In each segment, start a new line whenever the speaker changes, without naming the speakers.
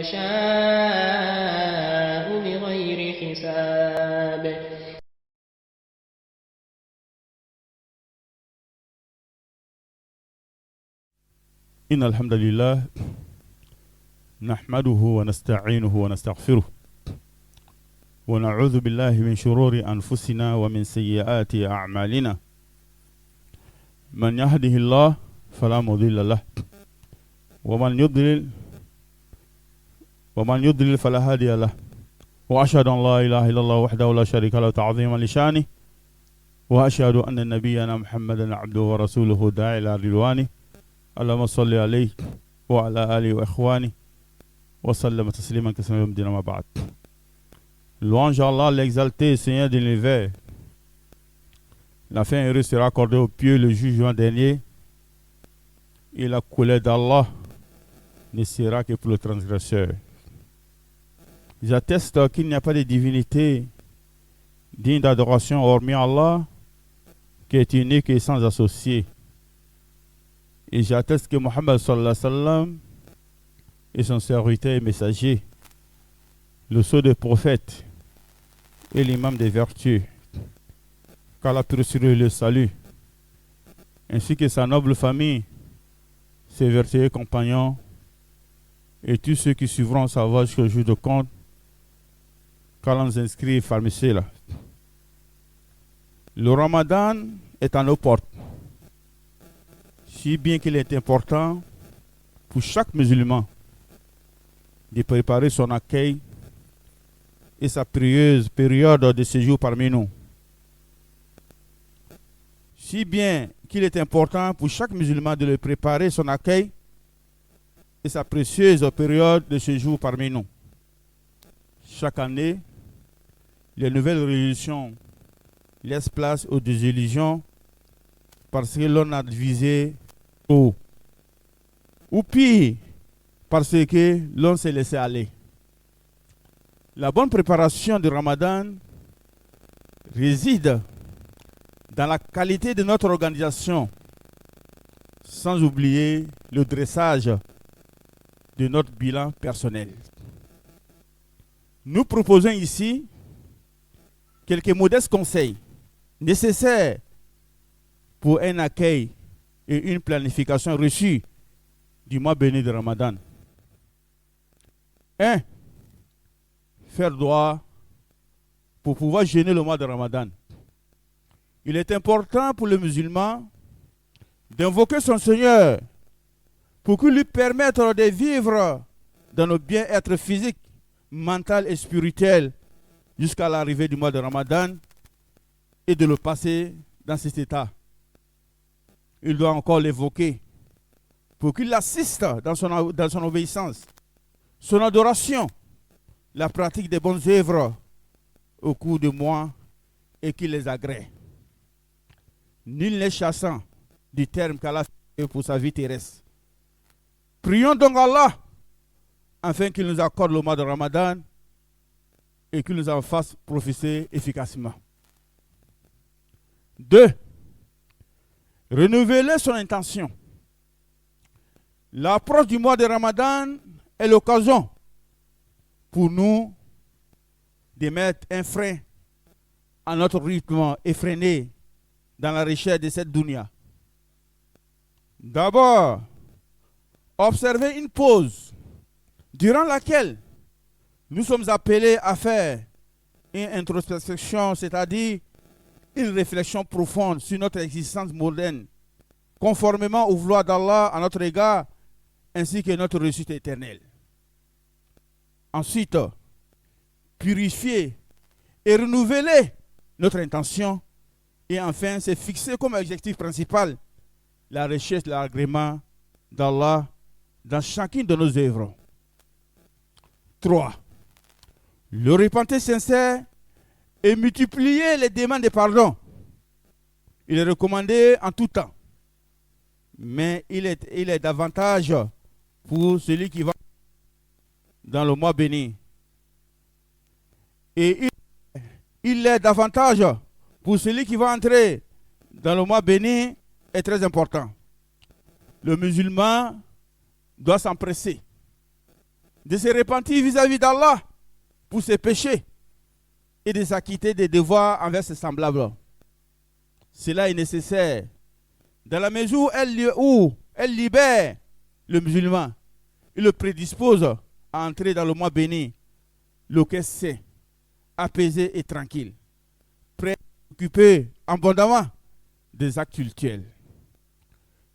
يشاء بغير حساب.
إن الحمد لله نحمده ونستعينه ونستغفره ونعوذ بالله من شرور أنفسنا ومن سيئات أعمالنا. من يهده الله فلا مضل له ومن يضلل فلا هادي له. وأشهد أن لا إله إلا الله وحده لا شريك له تعظيما لشانه، وأشهد أن نبينا محمدا عبده ورسوله داعي إلى رضوانه. اللهم صل عليه وعلى آله وإخوانه وسلم تسليما كثيرا يوم ما بعد. Louange à Allah, l'exalté Seigneur de l'univers. La fin heureuse sera accordée aux pieux le jugement dernier, et la colère d'Allah ne sera que pour le transgresseur. J'atteste qu'il n'y a pas de divinité digne d'adoration hormis Allah, qui est unique et sans associé. Et j'atteste que Mohammed sallallahu alayhi wa sallam est son serviteur et messager, le sceau des prophètes et l'imam des vertus, qu'Allah puisse le salut, ainsi que sa noble famille, ses vertueux compagnons et tous ceux qui suivront sa voie jusqu'au jour de compte, qu'Allah nous inscrive parmi ceux-là. Le Ramadan est à nos portes, si bien qu'il est important pour chaque musulman de préparer son accueil et sa périlleuse période de séjour parmi nous. Si bien qu'il est important pour chaque musulman de le préparer son accueil et sa précieuse période de séjour parmi nous. Chaque année, les nouvelles religions laissent place aux désillusions parce que l'on a divisé ou pire, parce que l'on s'est laissé aller. La bonne préparation du Ramadan réside dans la qualité de notre organisation, sans oublier le dressage de notre bilan personnel. Nous proposons ici quelques modestes conseils nécessaires pour un accueil et une planification reçue du mois béni de Ramadan. 1. Faire droit pour pouvoir jeûner le mois de Ramadan. Il est important pour le musulman d'invoquer son Seigneur pour qu'il lui permette de vivre dans nos bien-être physique, mental et spirituel jusqu'à l'arrivée du mois de Ramadan et de le passer dans cet état. Il doit encore l'évoquer pour qu'il l'assiste dans son obéissance, son adoration, la pratique des bonnes œuvres au cours du mois et qu'il les agrée. Nul n'est chassant du terme qu'Allah fait pour sa vie terrestre. Prions donc Allah afin qu'il nous accorde le mois de Ramadan et qu'il nous en fasse profiter efficacement. 2. Renouveler son intention. L'approche du mois de Ramadan est l'occasion pour nous de mettre un frein à notre rythme effréné dans la recherche de cette dunya. D'abord, observer une pause durant laquelle nous sommes appelés à faire une introspection, c'est-à-dire une réflexion profonde sur notre existence moderne, conformément au vouloir d'Allah à notre égard, ainsi que notre réussite éternelle. Ensuite, purifier et renouveler notre intention. Et enfin, c'est fixer comme objectif principal la recherche de l'agrément d'Allah dans chacune de nos œuvres. 3. Le repentir sincère et multiplier les demandes de pardon. Il est recommandé en tout temps, mais il est davantage pour celui qui va dans le mois béni. Et il est davantage pour celui qui va entrer dans le mois béni est très important. Le musulman doit s'empresser de se repentir vis-à-vis d'Allah pour ses péchés et de s'acquitter des devoirs envers ses semblables. Cela est nécessaire dans la mesure où elle libère le musulman et le prédispose à entrer dans le mois béni, lequel c'est apaisé et tranquille, prêt à s'occuper abondamment des actes cultuels.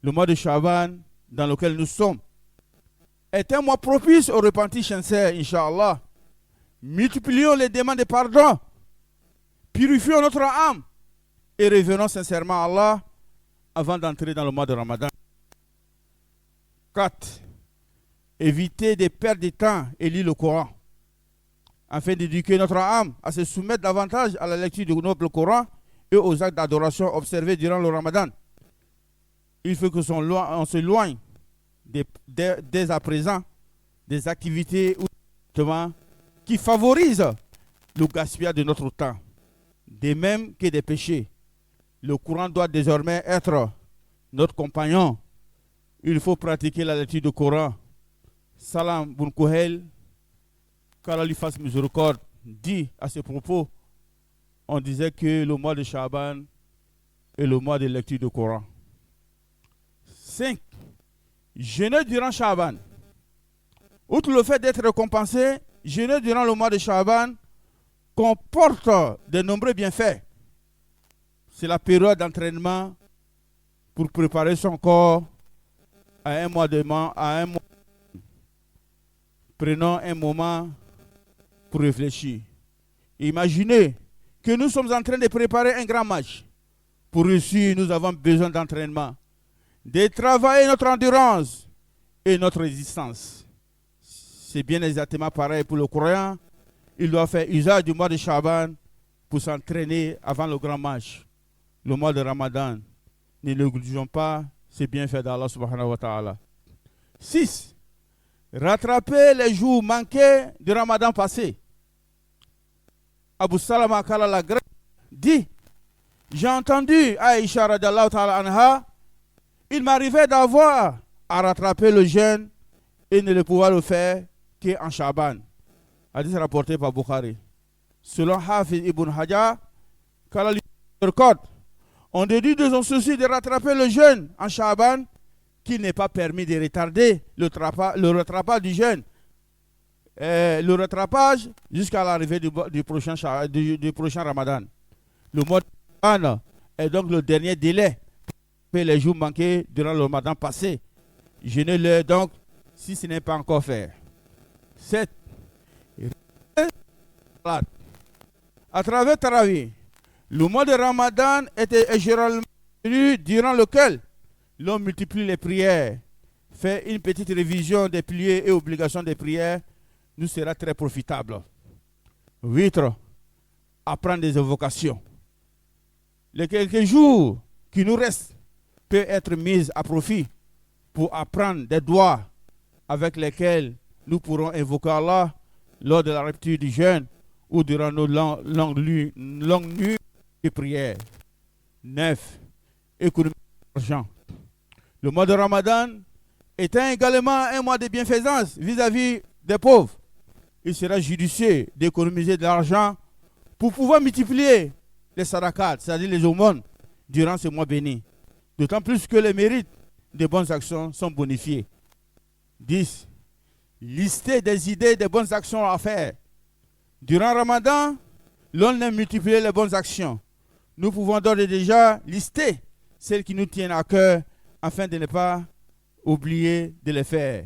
Le mois de Shaban dans lequel nous sommes est un mois propice au repentir sincère, Inch'Allah. Multiplions les demandes de pardon, purifions notre âme et revenons sincèrement à Allah avant d'entrer dans le mois de Ramadan. 4. Éviter de perdre du temps et lire le Coran, afin d'éduquer notre âme à se soumettre davantage à la lecture du noble Coran et aux actes d'adoration observés durant le Ramadan. Il faut qu'on s'éloigne dès à présent des activités qui favorisent le gaspillage de notre temps, de même que des péchés. Le Coran doit désormais être notre compagnon. Il faut pratiquer la lecture du Coran. Salam Bun Kohel, qu'Allah lui fasse miséricorde, dit à ce propos, on disait que le mois de Shaban est le mois de lecture du Coran. 5. Jeûner durant Shaban. Outre le fait d'être récompensé, jeûner durant le mois de Shaban comporte de nombreux bienfaits. C'est la période d'entraînement pour préparer son corps à un mois. Prenons un moment pour réfléchir. Imaginez que nous sommes en train de préparer un grand match. Pour réussir, nous avons besoin d'entraînement, de travailler notre endurance et notre résistance. C'est bien exactement pareil pour le croyant. Il doit faire usage du mois de Shaban pour s'entraîner avant le grand match, le mois de Ramadan. Ne négligeons pas ces bienfaits d'Allah subhanahu wa ta'ala. 6. Rattraper les jours manqués du Ramadan passé. Abu Salama Kala la Grèce dit: j'ai entendu Aïcha radiallahu ta'ala anha, il m'arrivait d'avoir à rattraper le jeûne et ne le pouvoir le faire qu'en Shaban. Hadith rapporté par Bukhari. Selon Hafiz ibn Hajar, on déduit de son souci de rattraper le jeûne en Shaban qu'il n'est pas permis de retarder le rattrapage du jeûne. Le rattrapage jusqu'à l'arrivée du prochain Ramadan. Le mois de Ramadan est donc le dernier délai pour les jours manqués durant le Ramadan passé. Jeûnez-le donc si ce n'est pas encore fait. 7. À travers Tarawih, le mois de Ramadan est généralement durant lequel l'on multiplie les prières. Faire une petite révision des piliers et obligations des prières nous sera très profitable. 8. Apprendre des invocations. Les quelques jours qui nous restent peuvent être mis à profit pour apprendre des doigts avec lesquels nous pourrons invoquer Allah lors de la rupture du jeûne ou durant nos longues nuits de prière. 9. Économiser l'argent. Le mois de Ramadan étant également un mois de bienfaisance vis-à-vis des pauvres, il sera judicieux d'économiser de l'argent pour pouvoir multiplier les sadaqat, c'est-à-dire les aumônes, durant ce mois béni. D'autant plus que les mérites des bonnes actions sont bonifiés. 10. Lister des idées de bonnes actions à faire. Durant Ramadan, l'on aime multiplier les bonnes actions. Nous pouvons d'ores et déjà lister celles qui nous tiennent à cœur afin de ne pas oublier de les faire.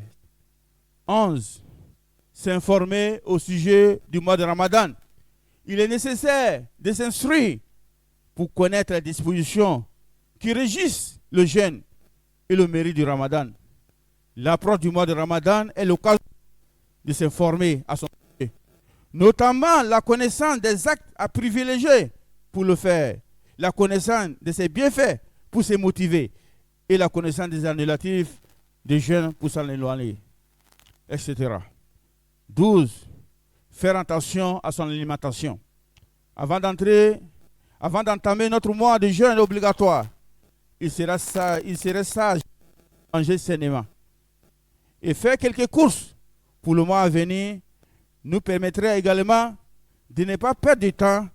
11. S'informer au sujet du mois de Ramadan. Il est nécessaire de s'instruire pour connaître les dispositions qui régissent le jeûne et le mérite du Ramadan. L'approche du mois de Ramadan est l'occasion de s'informer à son sujet, notamment la connaissance des actes à privilégier pour le faire, la connaissance de ses bienfaits pour se motiver et la connaissance des annulatifs des jeûnes pour s'en éloigner, etc. 12. Faire attention à son alimentation. Avant d'entamer notre mois de jeûne obligatoire, il serait sage de manger sainement et faire quelques courses pour le mois à venir nous permettrait également de ne pas perdre de temps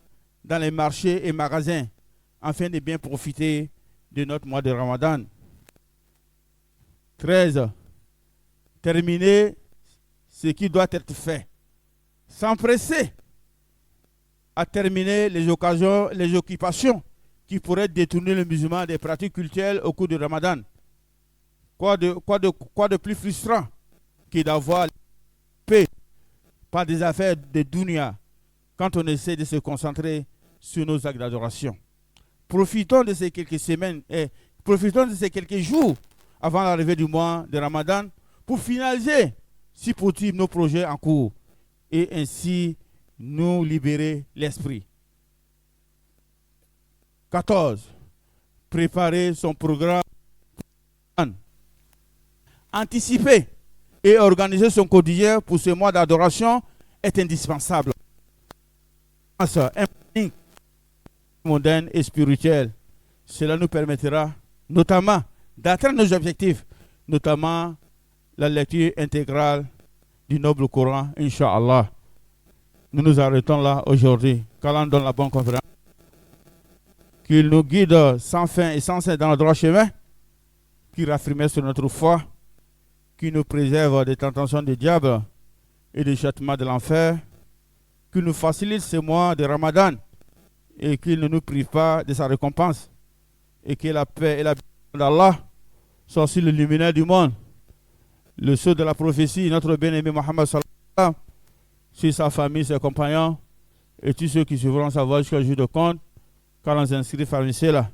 dans les marchés et magasins afin de bien profiter de notre mois de Ramadan. 13. Terminer ce qui doit être fait. S'empresser à terminer les occasions, les occupations qui pourraient détourner le musulman des pratiques culturelles au cours du Ramadan. Quoi de plus frustrant que d'avoir paix par des affaires de dunya quand on essaie de se concentrer sur nos actes d'adoration. Profitons de ces quelques semaines et profitons de ces quelques jours avant l'arrivée du mois de Ramadan pour finaliser, si possible, nos projets en cours et ainsi nous libérer l'esprit. 14. Préparer son programme. Anticiper et organiser son quotidien pour ce mois d'adoration est indispensable. Un planning moderne et spirituel. Cela nous permettra notamment d'atteindre nos objectifs, notamment la lecture intégrale du noble Coran, Inch'Allah. Nous nous arrêtons là aujourd'hui. Qu'Allah donne la bonne conférence. Qu'il nous guide sans fin et sans cesse dans le droit chemin, qu'il raffermisse sur notre foi, qu'il nous préserve des tentations du diable et des châtiments de l'enfer, qu'il nous facilite ce mois de Ramadan et qu'il ne nous prive pas de sa récompense, et que la paix et la bénédiction d'Allah soient sur le luminaire du monde, le sceau de la prophétie, notre bien-aimé Mohammed sallallahu alayhi wa sallam, sur sa famille, ses compagnons et tous ceux qui suivront sa voie jusqu'au jour de compte, car on s'inscrit parmi ceux-là.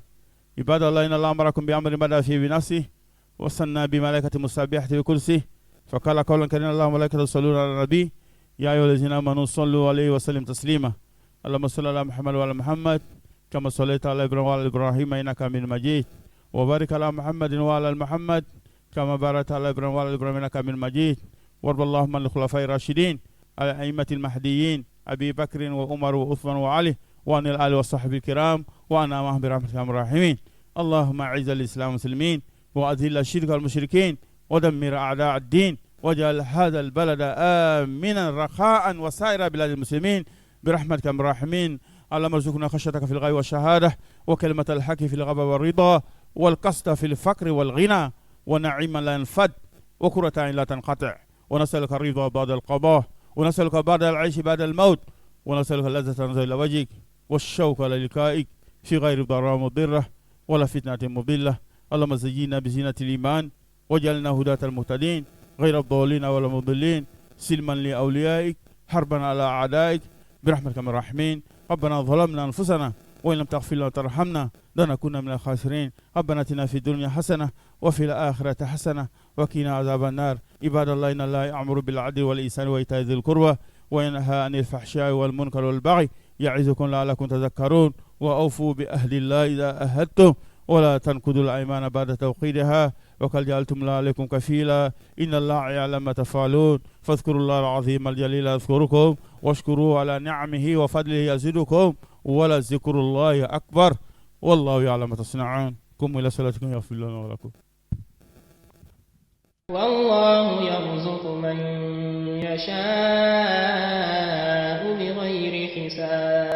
Ibadallah, inna Allah amarakum bi amrin bada fi binafsi wa sanna bi malaikati musabihati bi kursi faqala qawlan karina Allah malaikatu yusalluna ala nabi ya ayyuhallazina amanu sallu alayhi wa sallim taslima. Allahumma salli ala Muhammad wa ala Muhammad kama sallaita ala Ibrahim wa ala Ibrahim innaka Hamidum Majid wa barik ala Muhammadin wa ala Muhammad kama barakta ala Ibrahim wa ala Ibrahim innaka Hamidum Majid. Warḍa Allahumma lil khulafai rashidin ala a'immatil mahdiyyin Abi Bakr wa Umar wa Uthman wa Ali وعن الآل والصحب الكرام وأنا معهم برحمتك يا الراحمين. اللهم أعز الإسلام والمسلمين وأذل الشرك والمشركين ودمر أعداء الدين واجعل هذا البلد آمنا رخاء وسائر بلاد المسلمين برحمتك يا الراحمين. اللهم ارزقنا خشيتك في الغيب والشهادة وكلمة الحق في الغضب والرضا والقسط في الفقر والغنى ونعيما لا ينفد وقرة عين لا تنقطع ونسألك الرضا بعد القضاء ونسألك بعد العيش بعد الموت ونسألك اللذة تنزل إلى وجهك والشوق للقائك في غير ضراء مضرة ولا فتنة مضلة. اللهم زينا بزينة الإيمان واجعلنا هداة المهتدين غير الضالين ولا مضلين سلما لأوليائك حربا على أعدائك برحمتك من الراحمين. ربنا ظلمنا أنفسنا وإن لم تغفر لنا وترحمنا لنكون من الخاسرين. ربنا آتنا في الدنيا حسنة وفي الآخرة حسنة وقنا عذاب النار. عباد الله إن الله يأمر بالعدل والإحسان وإيتاء ذي القربى وينهى عن الفحشاء والمنكر والبغي يعظكم لعلكم تذكرون. وأوفوا بأهل الله إذا أهدتم ولا تنقضوا الأيمان بعد توقيدها وقد جعلتم الله عليكم كفيلا إن الله يعلم ما تفعلون. فاذكروا الله العظيم الجليل يذكركم واشكروه على نعمه وفضله يزدكم ولذكر الله أكبر والله يعلم ما تصنعون. قوموا إلى صلاتكم يغفر لنا ولكم.
والله يرزق من يشاء بغير حساب.